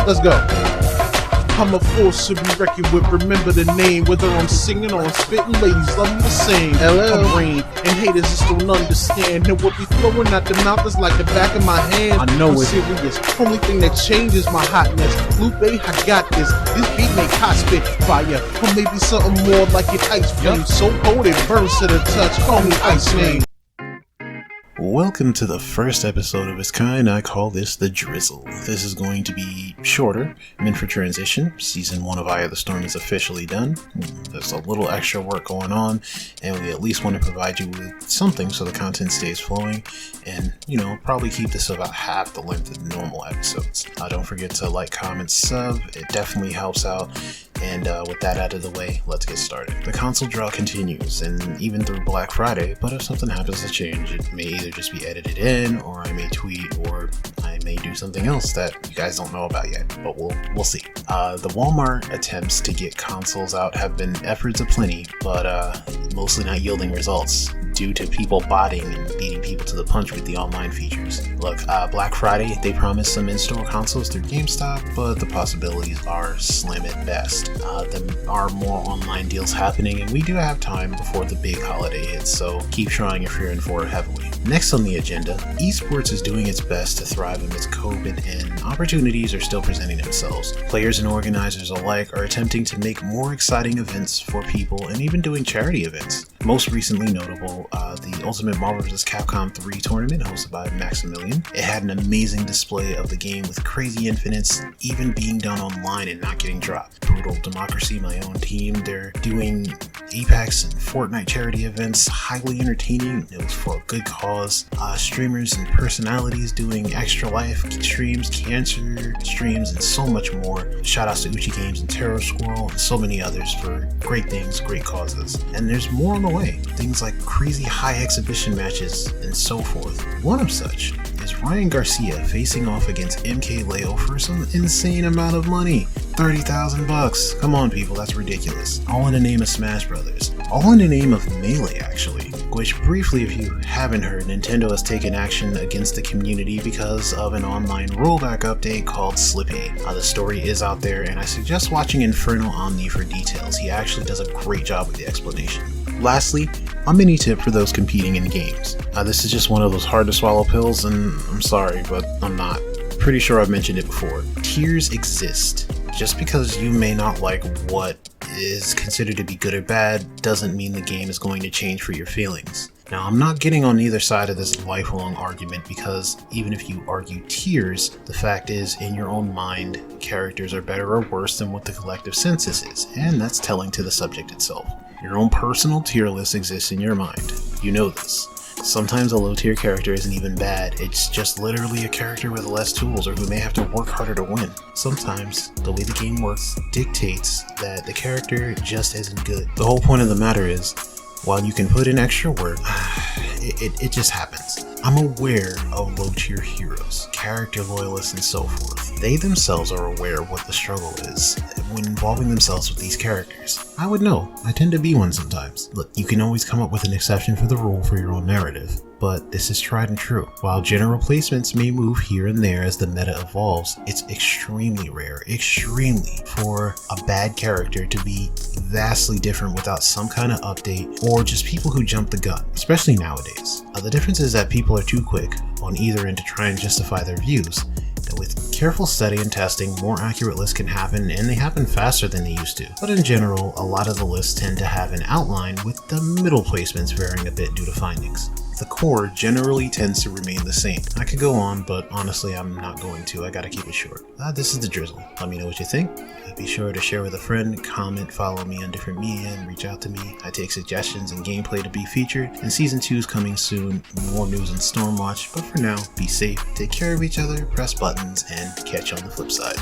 Let's go. I'm a force to be reckoned with, remember the name. Whether I'm singing or I'm spitting, ladies love me the same. Hello. I'm rain, and haters just don't understand. And what be flowing out the mouth is like the back of my hand. I know it's serious, only thing that changes my hotness. Lupe, I got this beat make hot spit fire. Or maybe something more like an ice flame. So cold it burns to the touch, call me Ice Name. Welcome to the first episode of its kind. I call this the Drizzle. This is going to be shorter, meant for transition. Season 1 of Eye of the Storm is officially done. There's a little extra work going on, and we at least want to provide you with something so the content stays flowing, and, probably keep this about half the length of normal episodes. Don't forget to like, comment, sub. It definitely helps out. And with that out of the way, let's get started. The console draw continues, and even through Black Friday, but if something happens to change, it may either just be edited in, or I may tweet, or I may do something else that you guys don't know about yet, but we'll see. The Walmart attempts to get consoles out have been efforts aplenty, but mostly not yielding results due to people botting and beating people to the punch with the online features. Look, Black Friday, they promised some in-store consoles through GameStop, but the possibilities are slim at best. There are more online deals happening, and we do have time before the big holiday hits, so keep trying if you're in for it heavily. Next on the agenda, eSports is doing its best to thrive amidst COVID, and opportunities are still presenting themselves. Players and organizers alike are attempting to make more exciting events for people and even doing charity events. Most recently notable, the Ultimate Marvel vs. Capcom 3 tournament hosted by Maximilian. It had an amazing display of the game with crazy infinites, even being done online and not getting dropped. Brutal Democracy, my own team, they're doing Apex and Fortnite charity events, highly entertaining. It was for a good cause. Streamers and personalities doing Extra Life streams, cancer streams, and so much more. Shout outs to Uchi Games and Terror Squirrel and so many others for great things, great causes. And there's more on the way. Things like crazy high exhibition matches and so forth. One of such is Ryan Garcia facing off against MK Leo for some insane amount of money. $30,000. Come on, people, that's ridiculous. All in the name of Smash Brothers. All in the name of Melee, actually. Which, briefly, if you haven't heard, Nintendo has taken action against the community because of an online rollback update called Slippy. The story is out there, and I suggest watching Inferno Omni for details. He actually does a great job with the explanation. Lastly, a mini tip for those competing in games. This is just one of those hard to swallow pills, and I'm sorry, but I'm not. Pretty sure I've mentioned it before. Tiers exist. Just because you may not like what is considered to be good or bad doesn't mean the game is going to change for your feelings. Now, I'm not getting on either side of this lifelong argument because even if you argue tiers, the fact is, in your own mind, characters are better or worse than what the collective census is, and that's telling to the subject itself. Your own personal tier list exists in your mind. You know this. Sometimes a low tier character isn't even bad, it's just literally a character with less tools or who may have to work harder to win. Sometimes, the way the game works dictates that the character just isn't good. The whole point of the matter is, while you can put in extra work, it just happens. I'm aware of low tier heroes, character loyalists, and so forth. They themselves are aware of what the struggle is when involving themselves with these characters. I would know, I tend to be one sometimes. Look, you can always come up with an exception for the rule for your own narrative, but this is tried and true. While general placements may move here and there as the meta evolves, it's extremely rare, for a bad character to be vastly different without some kind of update or just people who jump the gun, especially nowadays. The difference is that people are too quick on either end to try and justify their views. With careful study and testing, more accurate lists can happen, and they happen faster than they used to. But in general, a lot of the lists tend to have an outline with the middle placements varying a bit due to findings. The core generally tends to remain the same. I could go on, but honestly I'm not going to. I gotta keep it short. This is the Drizzle. Let me know what you think. Be sure to share with a friend, comment, follow me on different media, and reach out to me. I take suggestions and gameplay to be featured, and Season 2 is coming soon. More news on Stormwatch, but for now, be safe, take care of each other, press buttons, and catch you on the flip side.